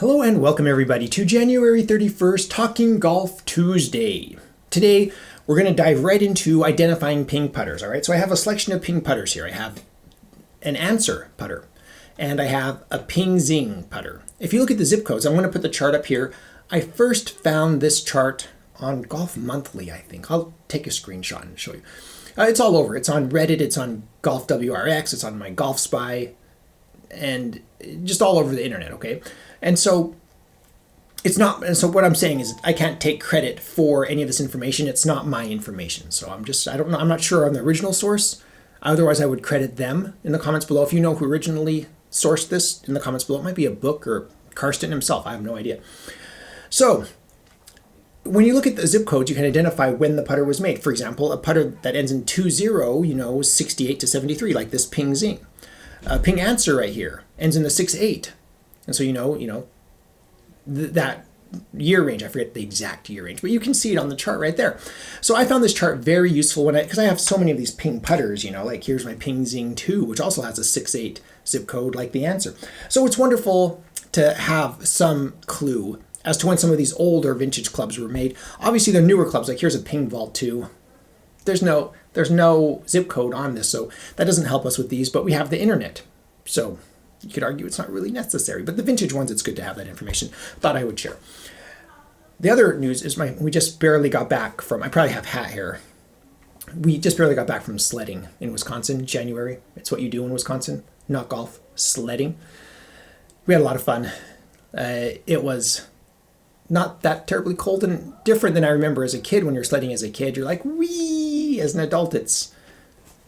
Hello and welcome everybody to January 31st Talking Golf Tuesday. Today we're going to dive right into identifying ping putters, all right? So I have a selection of ping putters here. I have an Anser putter and I have a Ping Zing putter. If you look at the zip codes, I'm going to put the chart up here. I first found this chart on Golf Monthly, I think. I'll take a screenshot and show you. It's all over. It's on Reddit, it's on Golf WRX, it's on my Golf Spy, and just all over the internet, okay? And so so what I'm saying is I can't take credit for any of this information. It's not my information. So I don't know. I'm not sure on the original source. Otherwise, I would credit them in the comments below. If you know who originally sourced this in the comments below, it might be a book or Karsten himself. I have no idea. So when you look at the zip codes, you can identify when the putter was made. For example, a putter that ends in 20, 68 to 73, like this Ping Zing. Ping Anser right here ends in the 6-8. And so, that year range, I forget the exact year range, but you can see it on the chart right there. So I found this chart very useful because I have so many of these Ping putters, like here's my Ping Zing 2, which also has a 6-8 zip code like the Anser. So it's wonderful to have some clue as to when some of these older vintage clubs were made. Obviously, they're newer clubs, like here's a Ping Vault 2. There's no zip code on this, so that doesn't help us with these, but we have the internet. So you could argue it's not really necessary, but the vintage ones, it's good to have that information. Thought I would share. The other news is we just barely got back from, I probably have hat hair. We just barely got back from sledding in Wisconsin, January. It's what you do in Wisconsin, not golf, sledding. We had a lot of fun. It was not that terribly cold and different than I remember as a kid. When you're sledding as a kid, you're like, wee! As an adult, it's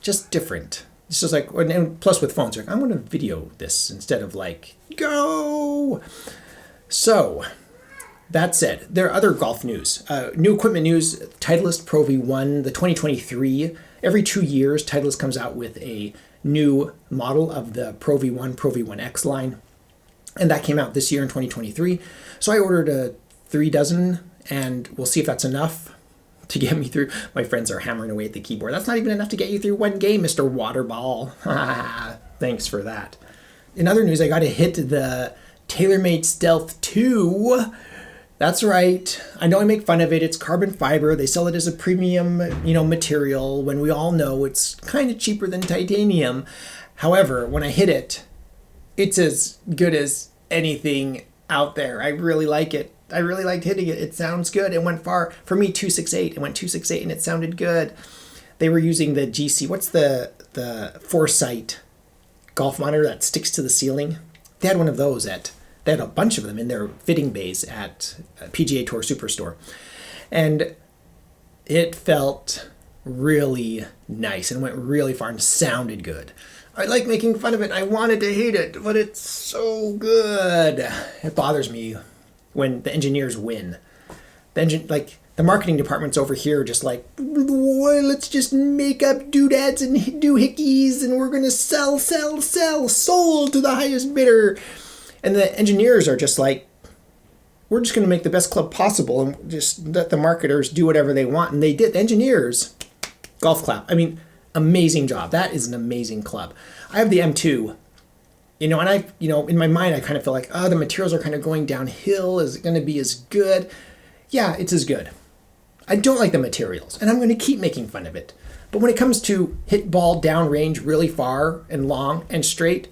just different. It's just like, and plus with phones, I'm going to video this instead of go. So, that said, there are other golf news. New equipment news, Titleist Pro V1, the 2023. Every 2 years, Titleist comes out with a new model of the Pro V1, Pro V1X line. And that came out this year in 2023. So I ordered 3 dozen, and we'll see if that's enough to get me through. My friends are hammering away at the keyboard. That's not even enough to get you through one game, Mr. Waterball. Thanks for that. In other news, I got to hit the TaylorMade Stealth 2. That's right. I know I make fun of it. It's carbon fiber. They sell it as a premium, material when we all know it's kind of cheaper than titanium. However, when I hit it, it's as good as anything out there. I really like it. I really liked hitting it. It sounds good. It went far. For me, 268. It went 268 and it sounded good. They were using the GC. What's the Foresight golf monitor that sticks to the ceiling? They had one of those they had a bunch of them in their fitting bays at PGA Tour Superstore. And it felt really nice and went really far and sounded good. I like making fun of it. I wanted to hate it, but it's so good. It bothers me when the engineers win. The marketing department's over here just let's just make up doodads and doohickeys and we're going to sell, sold to the highest bidder. And the engineers are just we're just going to make the best club possible and just let the marketers do whatever they want. And they did. The engineers, golf clap. Amazing job. That is an amazing club. I have the M2. And in my mind, I kind of feel like, the materials are kind of going downhill. Is it going to be as good? Yeah, it's as good. I don't like the materials, and I'm going to keep making fun of it. But when it comes to hit ball downrange really far and long and straight,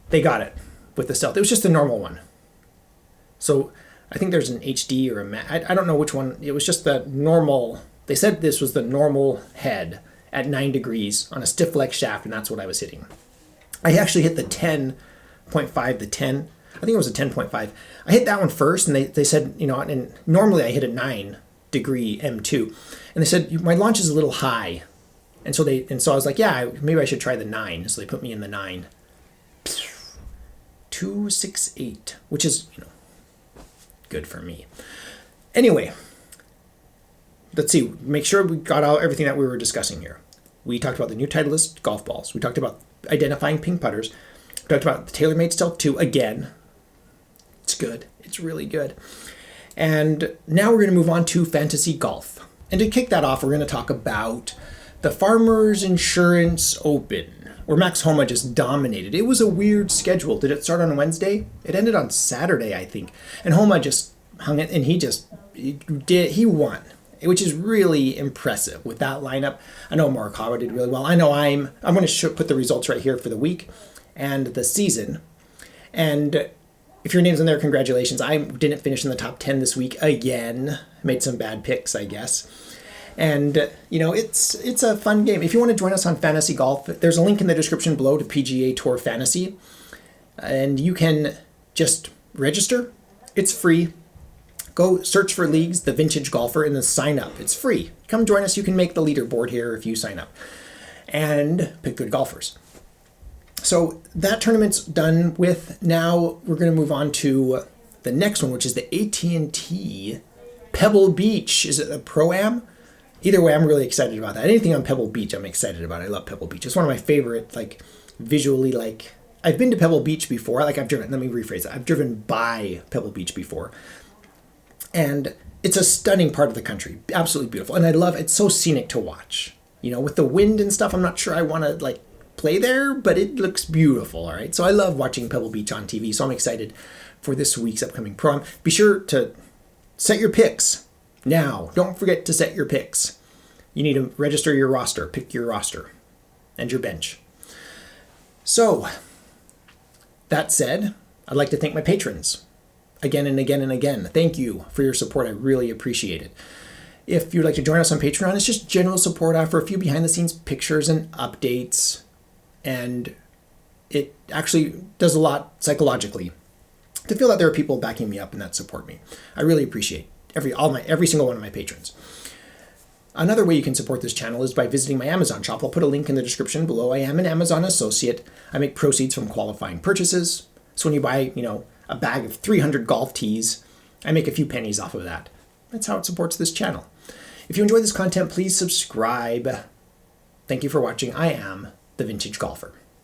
they got it with the Stealth. It was just the normal one. So I think there's an HD or I don't know which one. It was just the normal. They said this was the normal head at 9 degrees on a stiff leg shaft, and that's what I was hitting. I actually hit the 10.5, the 10. I think it was a 10.5. I hit that one first, and they said, and normally I hit a 9 degree M2. And they said, my launch is a little high. And so I was like, yeah, maybe I should try the 9. So they put me in the 9. 268, which is, good for me. Anyway, let's see. Make sure we got everything that we were discussing here. We talked about the new Titleist golf balls. We talked about identifying ping putters. We talked about the TaylorMade Stealth 2 again. It's good. It's really good. And now we're going to move on to fantasy golf. And to kick that off, we're going to talk about the Farmers Insurance Open. where Max Homa just dominated. It was a weird schedule. Did it start on Wednesday? It ended on Saturday, I think. And Homa just hung it, and he won, which is really impressive with that lineup. I know Morikawa did really well. I know I'm going to put the results right here for the week and the season. And if your name's in there, congratulations. I didn't finish in the top 10 this week again. Made some bad picks, I guess. And, it's a fun game. If you want to join us on Fantasy Golf, there's a link in the description below to PGA Tour Fantasy. And you can just register. It's free. Go search for leagues, The Vintage Golfer, and then sign up. It's free. Come join us. You can make the leaderboard here if you sign up. And pick good golfers. So that tournament's done with. Now we're going to move on to the next one, which is the AT&T Pebble Beach. Is it a Pro-Am? Either way, I'm really excited about that. Anything on Pebble Beach, I'm excited about. I love Pebble Beach. It's one of my favorite, visually, I've been to Pebble Beach before. Let me rephrase that. I've driven by Pebble Beach before. And it's a stunning part of the country. Absolutely beautiful. And I love, it's so scenic to watch. With the wind and stuff, I'm not sure I want to, play there, but it looks beautiful, all right? So I love watching Pebble Beach on TV, so I'm excited for this week's upcoming Pro-Am. Be sure to set your picks now. Don't forget to set your picks. You need to register your roster, pick your roster, and your bench. So, that said, I'd like to thank my patrons again and again and again. Thank you for your support. I really appreciate it. If you'd like to join us on Patreon, it's just general support. I offer a few behind-the-scenes pictures and updates, and it actually does a lot psychologically to feel that there are people backing me up and that support me. I really appreciate every single one of my patrons. Another way you can support this channel is by visiting my Amazon shop. I'll put a link in the description below. I am an Amazon associate. I make proceeds from qualifying purchases. So when you buy, a bag of 300 golf tees, I make a few pennies off of that. That's how it supports this channel. If you enjoy this content, please subscribe. Thank you for watching. I am The Vintage Golfer.